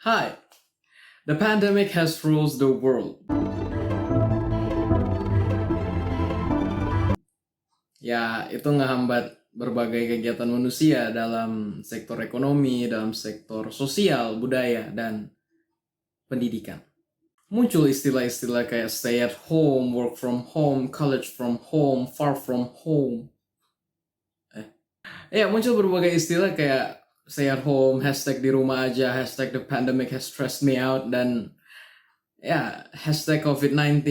Hi, the pandemic has froze the world. Ya, itu ngehambat berbagai kegiatan manusia dalam sektor ekonomi, dalam sektor sosial, budaya, dan pendidikan. Muncul istilah-istilah kayak stay at home, work from home, college from home, far from home. Ya, muncul berbagai istilah kayak stay at home, hashtag di rumah aja, hashtag the pandemic has stressed me out, dan ya, hashtag COVID-19,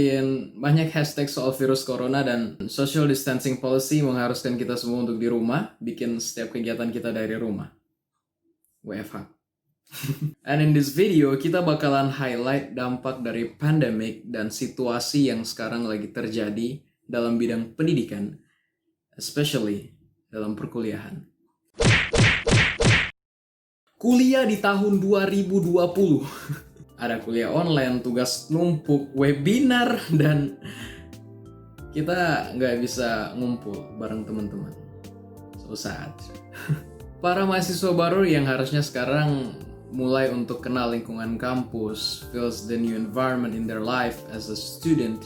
banyak hashtag soal virus corona dan social distancing policy mengharuskan kita semua untuk di rumah, bikin setiap kegiatan kita dari rumah. WFH. And in this video, kita bakalan highlight dampak dari pandemic dan situasi yang sekarang lagi terjadi dalam bidang pendidikan, especially dalam perkuliahan. Kuliah di tahun 2020. Ada kuliah online, tugas numpuk, webinar, dan kita nggak bisa ngumpul bareng teman-teman. So sad. Para mahasiswa baru yang harusnya sekarang mulai untuk kenal lingkungan kampus, feels the new environment in their life as a student,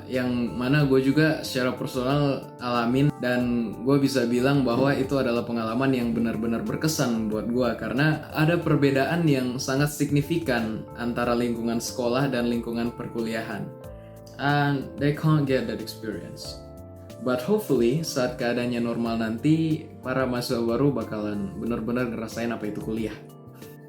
yang mana gue juga secara personal alamin, dan gue bisa bilang bahwa itu adalah pengalaman yang benar-benar berkesan buat gue karena ada perbedaan yang sangat signifikan antara lingkungan sekolah dan lingkungan perkuliahan, and they can't get that experience. But hopefully saat keadaannya normal nanti, para mahasiswa baru bakalan benar-benar ngerasain apa itu kuliah.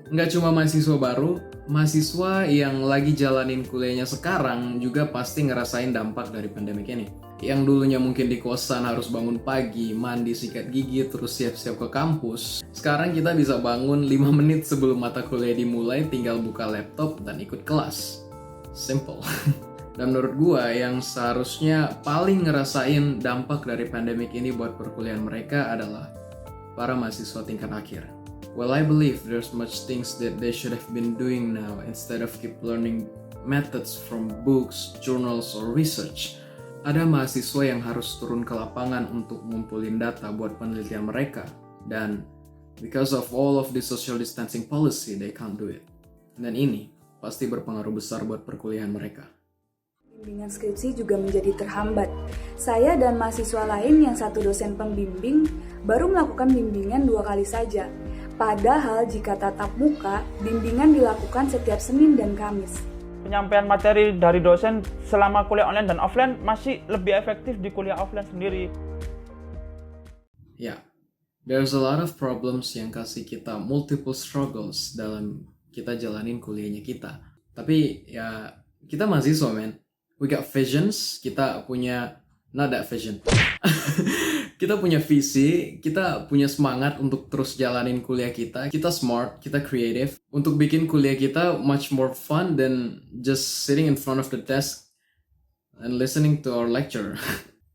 Nggak cuma mahasiswa baru, mahasiswa yang lagi jalanin kuliahnya sekarang juga pasti ngerasain dampak dari pandemik ini. Yang dulunya mungkin di kosan harus bangun pagi, mandi, sikat gigi, terus siap-siap ke kampus. Sekarang kita bisa bangun 5 menit sebelum mata kuliah dimulai, tinggal buka laptop dan ikut kelas. Simple. Dan menurut gua yang seharusnya paling ngerasain dampak dari pandemik ini buat perkuliahan mereka adalah para mahasiswa tingkat akhir. Well, I believe there's much things that they should have been doing now instead of keep learning methods from books, journals, or research. Ada mahasiswa yang harus turun ke lapangan untuk ngumpulin data buat penelitian mereka, dan because of all of the social distancing policy, they can't do it. Dan ini pasti berpengaruh besar buat perkuliahan mereka. Bimbingan skripsi juga menjadi terhambat. Saya dan mahasiswa lain yang satu dosen pembimbing baru melakukan bimbingan 2 kali saja. Padahal jika tatap muka, bimbingan dilakukan setiap Senin dan Kamis. Penyampaian materi dari dosen selama kuliah online dan offline masih lebih efektif di kuliah offline sendiri. Ya, there's a lot of problems yang kasih kita multiple struggles dalam kita jalanin kuliahnya kita. Tapi ya, kita mahasiswa, man. We got visions, kita punya, not that vision. Kita punya visi, kita punya semangat untuk terus jalanin kuliah kita. Kita smart, kita creative. Untuk bikin kuliah kita much more fun than just sitting in front of the desk and listening to our lecture.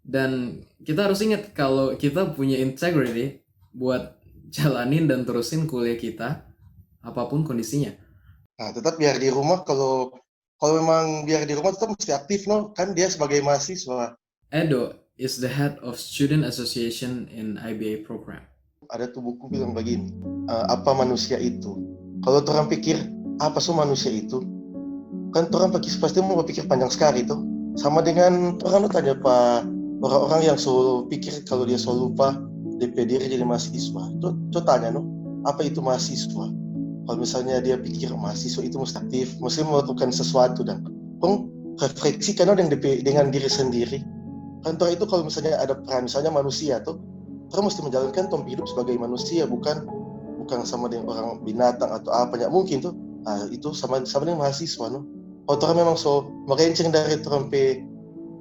Dan kita harus ingat kalau kita punya integrity buat jalanin dan terusin kuliah kita, apapun kondisinya. Nah, tetap biar di rumah, kalau memang biar di rumah tetap mesti aktif, no? Kan dia sebagai mahasiswa. Edo is the head of Student Association in IBA program. Ada tuh buku bilang begini, apa manusia itu? Kalau orang pikir, apa sih manusia itu? Kan orang pasti mau berpikir panjang sekali tuh. Sama dengan orang tanya Pak, orang-orang yang selalu pikir kalau dia selalu lupa DP diri jadi mahasiswa. Tuh tanya, no? Apa itu mahasiswa? Kalau misalnya dia pikir mahasiswa itu mesti aktif, mesti melakukan sesuatu, dan refleksikan dengan diri sendiri. Kantor itu kalau misalnya ada peran, misalnya manusia tuh, orang mesti menjalankan hidup sebagai manusia, bukan sama dengan orang binatang atau apa, ya mungkin tuh. Nah, itu sama dengan mahasiswa, no. Kalau orang memang so melenceng dari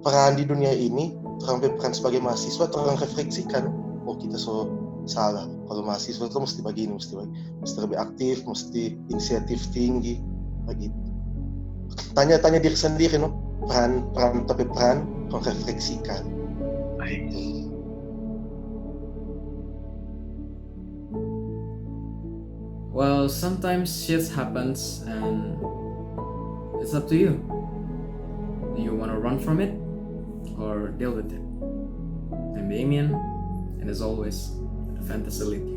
peran di dunia ini, peran sebagai mahasiswa, orang refleksikan, oh kita so salah. Kalau mahasiswa itu mesti begini, mesti lebih aktif, mesti inisiatif tinggi, begitu. Tanya diri sendiri, no, peran refleksikan. Well, sometimes shit happens and it's up to you. Do you want to run from it or deal with it? I'm Damien, and as always, the Fantasy League.